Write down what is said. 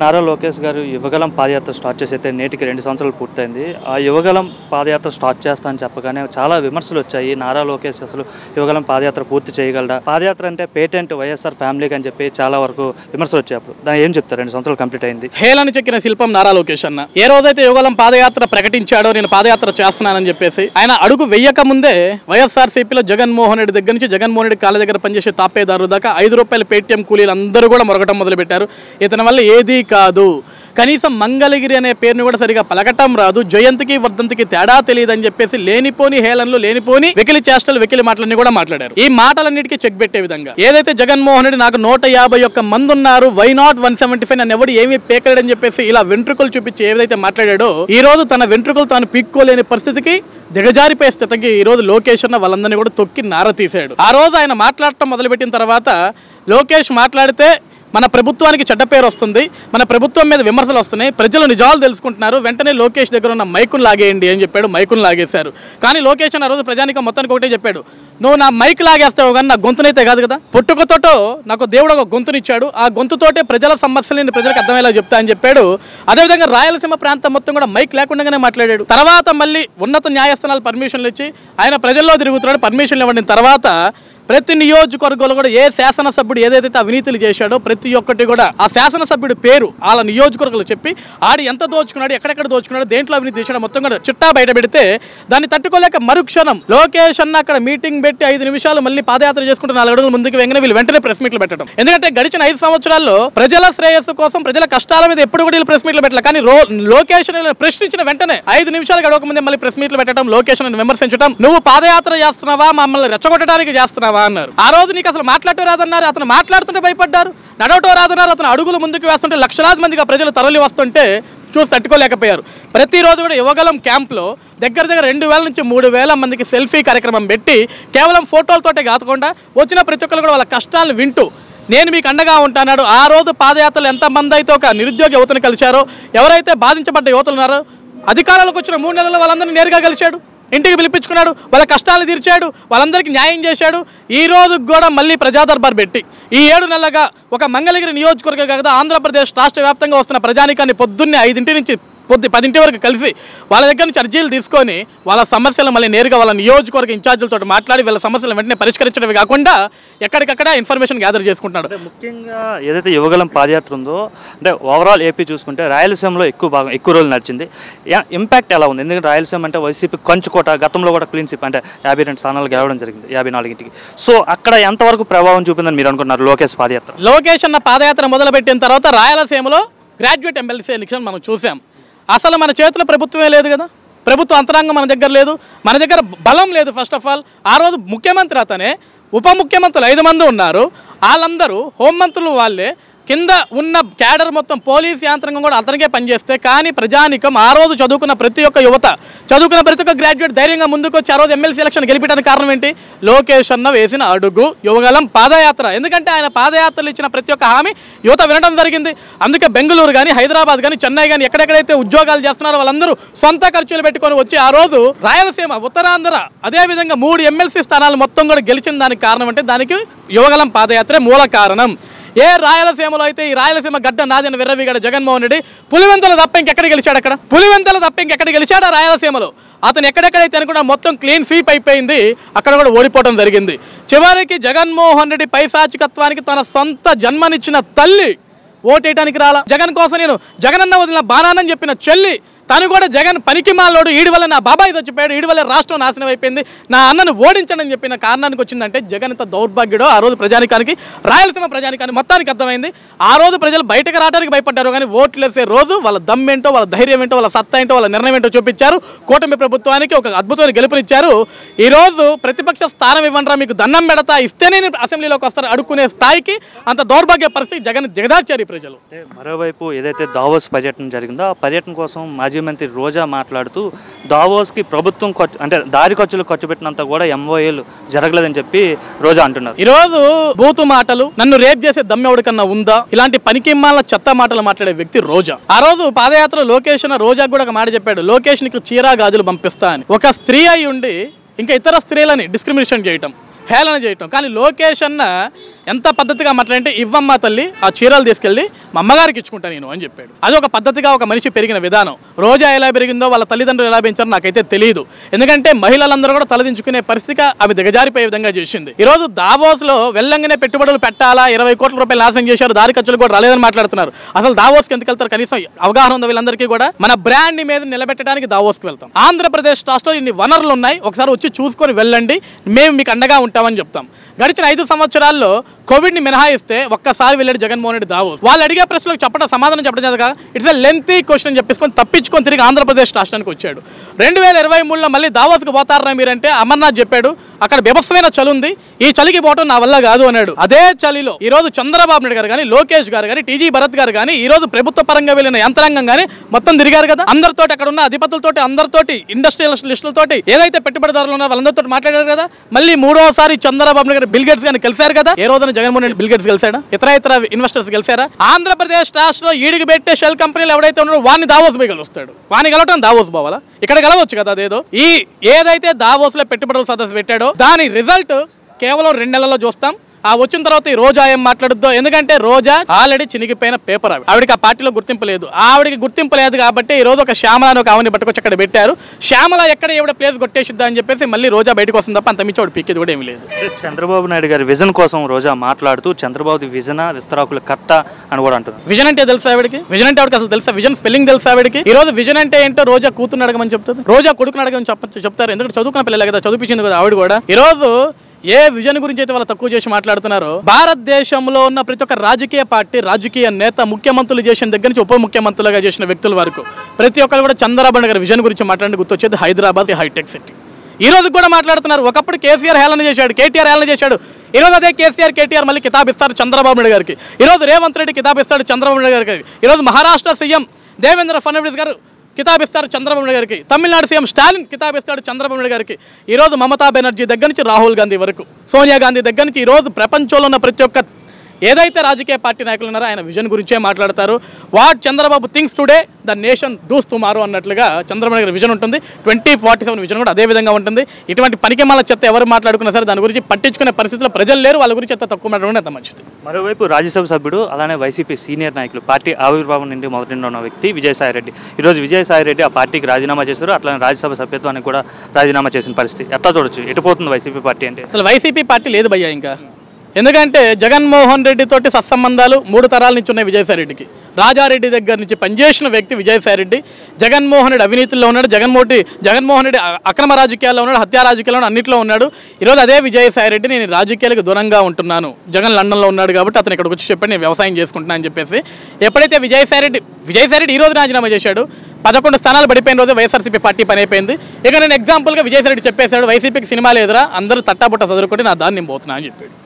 నారా లోకేష్ గారు యువగలం పాదయాత్ర స్టార్ట్ చేసి అయితే నేటికి 2 సంవత్సరాలు పూర్తయింది. ఆ యువగలం పాదయాత్ర స్టార్ట్ చేస్తా అని చెప్పగానే చాలా విమర్శలు వచ్చాయి. నారా లోకేష్ అసలు యువగలం పాదయాత్ర పూర్తి చేయగలడా, పాదయాత్ర అంటే పేటెంట్ వైఎస్ఆర్ ఫ్యామిలీకి అని చెప్పి చాలా వరకు విమర్శలు వచ్చాయి. అప్పుడు దాని ఏం చెప్తారు? 2 సంవత్సరాలు కంప్లీట్ అయింది. హేళన చెక్కిన శిల్పం నారా లోకేష్ అన్న. ఏ రోజైతే యువగలం పాదయాత్ర ప్రకటించాడో నేను పాదయాత్ర చేస్తున్నానని చెప్పేసి ఆయన అడుగు వెయ్యక ముందే వైఎస్ఆర్సీపీలో జగన్మోహన్ రెడ్డి దగ్గర నుంచి జగన్మోహన్ రెడ్డి కాళ్ళ దగ్గర పనిచేసే తాపేదారు దాకా ₹5 పేటీఎం కూలీలు అందరూ కూడా మొరగటం మొదలుపెట్టారు. ఇతని వల్ల ఏదీ కాదు, కనీసం మంగళగిరి అనే పేరుని కూడా సరిగా పలకటం రాదు, జయంతికి వర్ధంతికి తేడా తెలియదని చెప్పేసి లేనిపోని హేళనలు, లేనిపోని వెకిలి చేష్టలు, వెకిలి మాటలన్నీ కూడా మాట్లాడారు. ఈ మాటలన్నిటికీ చెక్ పెట్టే విధంగా ఏదైతే జగన్మోహన్ రెడ్డి నాకు 151 మంది ఉన్నారు, వై నాట్ 175 నన్ను ఎవడు ఏమీ పేకలేడని చెప్పేసి ఇలా వెంట్రుకలు చూపించి ఏదైతే మాట్లాడాడో ఈ రోజు తన వెంట్రుకలు తాను పీక్కోలేని పరిస్థితికి దిగజారిపోయే స్థితికి ఈ రోజు లోకేష్ అన్న వాళ్ళందరినీ కూడా తొక్కి నార తీశాడు. ఆ రోజు ఆయన మాట్లాడటం మొదలుపెట్టిన తర్వాత లోకేష్ మాట్లాడితే మన ప్రభుత్వానికి చెడ్డ పేరు వస్తుంది, మన ప్రభుత్వం మీద విమర్శలు వస్తున్నాయి, ప్రజలు నిజాలు తెలుసుకుంటున్నారు, వెంటనే లోకేష్ దగ్గర ఉన్న మైకును లాగేయండి అని చెప్పాడు. మైకును లాగేశారు. కానీ లోకేష్ అన్న రోజు ప్రజానికం మొత్తానికి ఒకటే చెప్పాడు, నువ్వు నా మైక్ లాగేస్తావు కానీ నా గొంతునైతే కాదు కదా, పుట్టుకతోటో నాకు దేవుడు ఒక గొంతునిచ్చాడు, ఆ గొంతుతోటే ప్రజల సమస్యలని ప్రజలకు అర్థమయ్యేలా చెప్తా అని చెప్పాడు. అదేవిధంగా రాయలసీమ ప్రాంతం మొత్తం కూడా మైక్ లేకుండానే మాట్లాడాడు. తర్వాత మళ్ళీ ఉన్నత న్యాయస్థానాలు పర్మిషన్లు ఇచ్చి ఆయన ప్రజల్లో తిరుగుతున్నాడు. పర్మిషన్లు ఇవ్వడిన తర్వాత ప్రతి నియోజకవర్గంలో కూడా ఏ శాసనసభ్యుడు ఏదైతే అవినీతులు చేశాడో ప్రతి ఒక్కటి కూడా ఆ శాసనసభ్యుడి పేరు వాళ్ళ నియోజకవర్గాలు చెప్పి ఆడి ఎంత దోచుకున్నాడు, ఎక్కడెక్కడ దోచుకున్నాడు, దేంట్లో అవినీతి చేశాడో మొత్తం కూడా చిట్టా బయట పెడితే దాన్ని తట్టుకోలేక మరుక్షణం లోకేష్ అన్న అక్కడ మీటింగ్ పెట్టి 5 నిమిషాలు మళ్ళీ పాదయాత్ర చేసుకుంటే 4 అడుగులు ముందుకు వెంగనే వీళ్ళు వెంటనే ప్రెస్ మీట్లు పెట్టడం. ఎందుకంటే గడిచిన 5 సంవత్సరాల్లో ప్రజల శ్రేయస్సు కోసం ప్రజల కష్టాల మీద ఎప్పుడు కూడా వీళ్ళు ప్రెస్ మీట్లు పెట్టాలి. కానీ లోకేష్ ప్రశ్నించిన వెంటనే 5 నిమిషాలు గడవక ముందే మళ్ళీ ప్రెస్ మీట్లు పెట్టడం, లోకేష్ విమర్శించడం, నువ్వు పాదయాత్ర చేస్తున్నావా, మమ్మల్ని రెచ్చగొట్టడానికి చేస్తున్నావా అన్నారు. ఆ రోజు నీకు అసలు మాట్లాడటం రాదన్నారు, అతను మాట్లాడుతుంటే భయపడ్డారు, నడవటం రాదన్నారు, అతను అడుగులు ముందుకు వేస్తుంటే లక్షలాది మందిగా ప్రజలు తరలి వస్తుంటే చూసి తట్టుకోలేకపోయారు. ప్రతిరోజు కూడా యువగలం క్యాంప్లో దగ్గర 2000 నుంచి 3000 మందికి సెల్ఫీ కార్యక్రమం పెట్టి కేవలం ఫోటోలతోటే కాకుండా వచ్చిన ప్రతి ఒక్కరు కూడా వాళ్ళ కష్టాలను వింటూ నేను మీకు అండగా ఉంటానాడు. ఆ రోజు పాదయాత్రలు ఎంతమంది అయితే ఒక నిరుద్యోగ యువతను కలిశారో, ఎవరైతే బాధించబడ్డ యువతలు ఉన్నారో, అధికారంలోకి వచ్చిన 3 నెలల్లో వాళ్ళందరినీ నేరుగా కలిశాడు, ఇంటికి పిలిపించుకున్నాడు, వాళ్ళ కష్టాలు తీర్చాడు, వాళ్ళందరికీ న్యాయం చేశాడు. ఈ రోజు కూడా మళ్ళీ ప్రజాదర్బార్ పెట్టి ఈ 7 నెలలుగా ఒక మంగళగిరి నియోజకవర్గం కాదు ఆంధ్రప్రదేశ్ రాష్ట్ర వ్యాప్తంగా వస్తున్న ప్రజానికాన్ని పొద్దున్నే 5 నుంచి 10 వరకు కలిసి వాళ్ళ దగ్గర నుంచి అర్జీలు తీసుకొని వాళ్ళ సమస్యలు మళ్ళీ నేరుగా వాళ్ళ నియోజకవర్గ ఇన్ఛార్జీలతో మాట్లాడి వాళ్ళ సమస్యలు వెంటనే పరిష్కరించడమే కాకుండా ఎక్కడికక్కడ ఇన్ఫర్మేషన్ గ్యాదర్ చేసుకుంటున్నాడు. ముఖ్యంగా ఏదైతే యువగలం పాదయాత్ర ఉందో అంటే ఓవరాల్ ఏపీ చూసుకుంటే రాయలసీమలో ఎక్కువ రోజులు నడిచింది. ఇంపాక్ట్ ఎలా ఉంది? ఎందుకంటే రాయలసీమ అంటే వైసీపీ కంచుకోట, గతంలో కూడా క్లీన్ స్వీప్ అంటే 52 స్థానాలు గెలవడం జరిగింది 54కి. సో అక్కడ ఎంతవరకు ప్రభావం చూపిందని మీరు అనుకుంటున్నారు లోకేష్ పాదయాత్ర? లోకేష్ అన్న పాదయాత్ర మొదలుపెట్టిన తర్వాత రాయలసీమలో గ్రాడ్యుయేట్ ఎమ్మెల్సీ ఎలక్షన్ మనం చూసాం. అసలు మన చేతిలో ప్రభుత్వమే లేదు కదా, ప్రభుత్వ అంతరాంగం మన దగ్గర లేదు, మన దగ్గర బలం లేదు. ఫస్ట్ ఆఫ్ ఆల్ ఆ రోజు ముఖ్యమంత్రి అతనే, ఉప ముఖ్యమంత్రులు 5 మంది ఉన్నారు, వాళ్ళందరూ హోంమంత్రులు వాళ్ళే, కింద ఉన్న క్యాడర్ మొత్తం పోలీస్ యాంత్రాంగం కూడా అతనికే పనిచేస్తే, కానీ ప్రజానికం ఆ రోజు చదువుకున్న ప్రతి ఒక్క యువత, చదువుకున్న ప్రతి ఒక్క గ్రాడ్యుయేట్ ధైర్యంగా ముందుకు వచ్చి ఆ రోజు ఎమ్మెల్సీ ఎలక్షన్ గెలిపించడానికి కారణం ఏంటి? లోకేష్ అన్న వేసిన అడుగు యువగలం పాదయాత్ర. ఎందుకంటే ఆయన పాదయాత్రలు ఇచ్చిన ప్రతి ఒక్క హామీ యువత వినడం జరిగింది. అందుకే బెంగళూరు కానీ, హైదరాబాద్ కానీ, చెన్నై కానీ ఎక్కడెక్కడైతే ఉద్యోగాలు చేస్తున్నారో వాళ్ళందరూ సొంత ఖర్చులు పెట్టుకొని వచ్చి ఆ రోజు రాయలసీమ, ఉత్తరాంధ్ర, అదేవిధంగా 3 ఎమ్మెల్సీ స్థానాలు మొత్తం కూడా గెలిచిన దానికి కారణం అంటే దానికి యువగలం పాదయాత్రే మూల కారణం. ఏ రాయలసీమలో అయితే ఈ రాయలసీమ గడ్డ నాదిన విర్రవీగడ జగన్మోహన్ రెడ్డి పులివెందుల తప్ప ఇంకెక్కడ గెలిచాడు? అక్కడ పులివెందుల తప్ప ఇంకెక్కడ గెలిచాడు? రాయలసీమలో అతను ఎక్కడెక్కడైతే అనుకున్నా మొత్తం క్లీన్ స్వీప్ అయిపోయింది, అక్కడ కూడా ఓడిపోవడం జరిగింది. చివరికి జగన్మోహన్ రెడ్డి పైశాచికత్వానికి తన సొంత జన్మనిచ్చిన తల్లి ఓటేయడానికి రాలా. జగన్ కోసం నేను జగనన్న వదిలిన బాణానని చెప్పిన చెల్లి తను కూడా జగన్ పనికి మాలోడు, ఈడి వల్ల నా బాబాయ్ చచ్చిపోయాడు, ఈడి వల్ల రాష్ట్రం నాశనం అయిపోయింది, నా అన్నను ఓడించండి చెప్పిన కారణానికి వచ్చిందంటే జగన్ ఎంత దౌర్భాగ్యుడో ఆ రోజు ప్రజానికానికి, రాయలసీమ ప్రజానికానికి మొత్తానికి అర్థమైంది. ఆ రోజు ప్రజలు బయటకు రావడానికి భయపడ్డారు, కానీ ఓట్లు వేసే రోజు వాళ్ళ దమ్మేంటో, వాళ్ళ ధైర్యం ఏంటో, వాళ్ళ సత్తా ఏంటో, వాళ్ళ నిర్ణయం ఏంటో చూపించారు. కూటమి ప్రభుత్వానికి ఒక అద్భుతమైన గెలుపునిచ్చారు. ఈ రోజు ప్రతిపక్ష స్థానం ఇవ్వండిరా, మీకు దండం పెడతా, ఇస్తేనే అసెంబ్లీలోకి వస్తారు అడుక్కునే స్థాయికి అంత దౌర్భాగ్య పరిస్థితి జగన్ దిగదార్చారు ప్రజలు. మరోవైపు ఏదైతే దావోస్ పర్యటన జరిగిందో ఆ పర్యటన కోసం మాజీ మంత్రి రోజా మాట్లాడుతూ దావోస్కి ప్రభుత్వం అంటే దారి ఖర్చులు ఖర్చు పెట్టినంత కూడా MOAలు జరగలేదని చెప్పి రోజా అంటున్నారు. ఈరోజు బూతు మాటలు, నన్ను రేప్ చేసే దమ్మెవడికన్నా ఉందా, ఇలాంటి పనికిమాల చెత్త మాటలు మాట్లాడే వ్యక్తి రోజా. ఆ రోజు పాదయాత్ర లోకేష్ రోజా కూడా ఒక మాట చెప్పాడు, లోకేష్ నీకు చీరా గాజులు పంపిస్తా అని. ఒక స్త్రీ అయి ఉండి ఇంకా ఇతర స్త్రీలని డిస్క్రిమినేషన్ చేయటం, హేళన చేయటం. కానీ లోకేష్ అన్న ఎంత పద్ధతిగా మాట్లాడంటే ఇవ్వమ్మా తల్లి ఆ చీరలు తీసుకెళ్ళి మా అమ్మగారికి ఇచ్చుకుంటా నేను అని చెప్పాడు. అది ఒక పద్ధతిగా ఒక మనిషి పెరిగిన విధానం. రోజా ఎలా పెరిగిందో వాళ్ళ తల్లిదండ్రులు ఎలా పెంచారో నాకైతే తెలియదు. ఎందుకంటే మహిళలందరూ కూడా తలదించుకునే పరిస్థితి అవి దిగజారిపోయే విధంగా చేసింది. ఈరోజు దావోస్లో వెళ్ళంగానే పెట్టుబడులు పెట్టాలా, 20 కోట్ల రూపాయలు నాశనం చేశారు, దారి ఖర్చులు కూడా రాలేదని మాట్లాడుతున్నారు. అసలు దావోస్కి ఎందుకు వెళ్తారు? కనీసం అవగాహన ఉంది వీళ్ళందరికీ కూడా. మన బ్రాండ్ మీద నిలబెట్టడానికి దావోస్కి వెళ్తాం. ఆంధ్రప్రదేశ్ రాష్ట్రంలో ఇన్ని వనరులు ఉన్నాయి, ఒకసారి వచ్చి చూసుకొని వెళ్ళండి, మేము మీకు అండగా ఉంటామని చెప్తాం. గడిచిన 5 సంవత్సరాల్లో కోవిడ్ని మినహాయిస్తే ఒక్కసారి వెళ్ళాడు జగన్మోహన్ రెడ్డి దావోస్. వాళ్ళు అడిగే ప్రశ్నలకు సమాధానం చెప్పడం చేత ఇట్స్ ఎ లెంతీ క్వశ్చన్ అని చెప్పేసుకొని తప్పించుకొని తిరిగి ఆంధ్రప్రదేశ్ రాష్ట్రానికి వచ్చాడు. 2023లో మళ్ళీ దావోస్కి పోతారా మీరంటే అమర్నాథ్ చెప్పాడు అక్కడ బీభత్సమైన చలి ఉంది, ఈ చలికి పోవడం నా వల్ల కాదు అన్నాడు. అదే చలిలో ఈ రోజు చంద్రబాబు నాయుడు గారు కానీ, లోకేష్ గారు కానీ, టీజీ భరత్ గారు కానీ, ఈ రోజు ప్రభుత్వ పరంగా వెళ్ళిన యంత్రాంగం కానీ మొత్తం తిరిగారు కదా. అందరితోటి అక్కడ ఉన్న అధిపతులతోటి, అందరితోటి ఇండస్ట్రియలిస్టులతోటి, ఏదైతే పెట్టుబడిదారులు ఉన్నారో వాళ్ళందరితో మాట్లాడారు కదా. మళ్ళీ 3వసారి చంద్రబాబు నాయుడు బిల్ గేట్స్ గారిని కలిశారు కదా. ఏ రోజున జగన్మోహన్ రెడ్డి బిల్ గేట్స్ కలిశాడా? ఇతర ఇన్వెస్టర్స్ కలిశారా? ఆంధ్రప్రదేశ్ రాష్ట్రంలో ఈడికి పెట్టే షెల్ కంపెనీలు ఎవరైతే ఉన్నారో వాడిని దావోస్ పోయి కలుస్తాడు. వాడిని కలవటం దావోస్ పోవాలా? ఇక్కడ కలవచ్చు కదా. అదేదో ఏదైతే దావోస్ లో పెట్టుబడుల సదస్సు పెట్టాడో దాని రిజల్ట్ కేవలం 2 నెలల్లో చూస్తాం. ఆ వచ్చిన తర్వాత ఈ రోజా ఏం మాట్లాడుద్దో. ఎందుకంటే రోజా ఆల్రెడీ చినిగిపోయిన పేపర్. ఆవిడకి ఆ పార్టీలో గుర్తింపు లేదు. ఆవిడకి గుర్తింపు లేదు కాబట్టి ఈ రోజు ఒక శ్యామల అని ఒక ఆవిని పట్టుకొచ్చి అక్కడ పెట్టారు. శ్యామల ఎక్కడ ఎవడ ప్లేస్ కొట్టేసిద్దా అని చెప్పేసి మళ్ళీ రోజా బయటకు వస్తుంది తప్ప అంతమించి ఆవిడ పీకేది కూడా ఏమీ లేదు. చంద్రబాబు నాయుడు గారి విజన్ కోసం రోజా మాట్లాడుతూ చంద్రబాబు విజన్ విస్తరాకుల కట్ట అని కూడా అంటున్నారు. విజన్ అంటే తెలుసా ఆవిడకి? విజన్ అంటే ఆవిడకి అసలు తెలుసా? విజన్ స్పెల్లింగ్ తెలుసా ఆవిడకి? ఈ రోజు విజన్ అంటే ఏంటో రోజా కూతురు అడగమని చెప్తుంది, రోజా కొడుకుని అడగమని చెప్తారు. ఎందుకంటే చదువుకున్న పిల్లలే కదా, చదివించింది కదా ఆవిడ కూడా. ఈ రోజు ఏ విజన్ గురించి అయితే వాళ్ళు తక్కువ చేసి మాట్లాడుతున్నారో, భారతదేశంలో ఉన్న ప్రతి ఒక్క రాజకీయ పార్టీ, రాజకీయ నేత, ముఖ్యమంత్రులు చేసిన దగ్గర నుంచి ఉప ముఖ్యమంత్రులుగా చేసిన వ్యక్తుల వరకు ప్రతి ఒక్కరు కూడా చంద్రబాబు నాయుడు గారి విజన్ గురించి మాట్లాడి గుర్తొచ్చేది హైదరాబాద్ హైటెక్ సిటీ. ఈ రోజు కూడా మాట్లాడుతున్నారు. ఒకప్పుడు కేసీఆర్ హేళన చేశాడు, కేటీఆర్ హేళన చేశాడు. ఈ రోజు అదే కేసీఆర్, కేటీఆర్ మళ్ళీ కితాబ్ ఇస్తారు చంద్రబాబు నాయుడు గారికి. ఈ రోజు రేవంత్ రెడ్డి కితాబ్ ఇస్తాడు చంద్రబాబు నాయుడు గారికి. ఈ రోజు మహారాష్ట్ర సీఎం దేవేంద్ర ఫడ్నవీస్ గారు కితాబ్ ఇస్తారు చంద్రబాబు నాయుడు గారికి. తమిళనాడు సీఎం స్టాలిన్ కితాబ్ ఇస్తాడు చంద్రబాబు నాయుడు గారికి. ఈరోజు మమతా బెనర్జీ దగ్గర నుంచి రాహుల్ గాంధీ వరకు, సోనియా గాంధీ దగ్గర నుంచి ఈరోజు ప్రపంచంలో ఉన్న ప్రతి ఒక్క ఏదైతే రాజకీయ పార్టీ నాయకులు ఉన్నారో ఆయన విజన్ గురించే మాట్లాడతారు. What Chandrababu things today the nation does tomorrow అన్నట్లుగా చంద్రబాబు నాయుడు విజన్ ఉంటుంది. 2047 విజన్ కూడా అదే విధంగా ఉంటుంది. ఇటువంటి పనికి మళ్ళీ చెత్త ఎవరు మాట్లాడుకున్నా సరే దాని గురించి పట్టించుకునే పరిస్థితిలో ప్రజలు లేరు. వాళ్ళ గురించి ఎంత తక్కువ మాట్లాడడం అంత మంచిది. మరోవైపు రాజ్యసభ సభ్యుడు అలానే వైసీపీ సీనియర్ నాయకులు, పార్టీ ఆవిర్భావం నుండి మొదటి ఉన్న వ్యక్తి విజయసాయిరెడ్డి. ఈరోజు విజయసాయిరెడ్డి ఆ పార్టీకి రాజీనామా చేశారు. అట్లానే రాజ్యసభ సభ్యత్వానికి కూడా రాజీనామా చేసిన పరిస్థితి. ఎట్లా చూడొచ్చు? ఎటుపోతుంది వైసీపీ పార్టీ అంటే? అసలు వైసీపీ పార్టీ లేదు భయ్యా ఇంకా. ఎందుకంటే జగన్మోహన్ రెడ్డి తోటి సత్సంబంధాలు 3 తరాల నుంచి ఉన్నాయి విజయసాయిరెడ్డికి. రాజారెడ్డి దగ్గర నుంచి పనిచేసిన వ్యక్తి విజయసాయిరెడ్డి. జగన్మోహన్ రెడ్డి అవినీతిలో ఉన్నాడు, జగన్మోహన్ రెడ్డి అక్రమ రాజకీయాల్లో ఉన్నాడు, హత్యా రాజకీయాల్లో అన్నింటిలో ఉన్నాడు. ఈరోజు అదే విజయసాయిరెడ్డి నేను రాజకీయాలకు దూరంగా ఉంటున్నాను, జగన్ లండన్లో ఉన్నాడు కాబట్టి అతను ఇక్కడికి వచ్చి చెప్పండి నేను వ్యవసాయం చేసుకుంటున్నాను అని చెప్పేసి ఎప్పుడైతే విజయసాయిరెడ్డి ఈ రోజు రాజీనామా చేశాడు, 11 స్థానాలు పడిపోయిన రోజు వైఎస్ఆర్సీపీ పార్టీ పని అయిపోయింది. ఇక నేను ఎగ్జాంపుల్గా విజయసాయిరెడ్డి చెప్పేశాడు వైసీపీకి సినిమా లేదురా, అందరూ తట్టాబుట్ట చదువుకుంటే నా దాన్ని నేను పోతున్నా అని చెప్పాడు.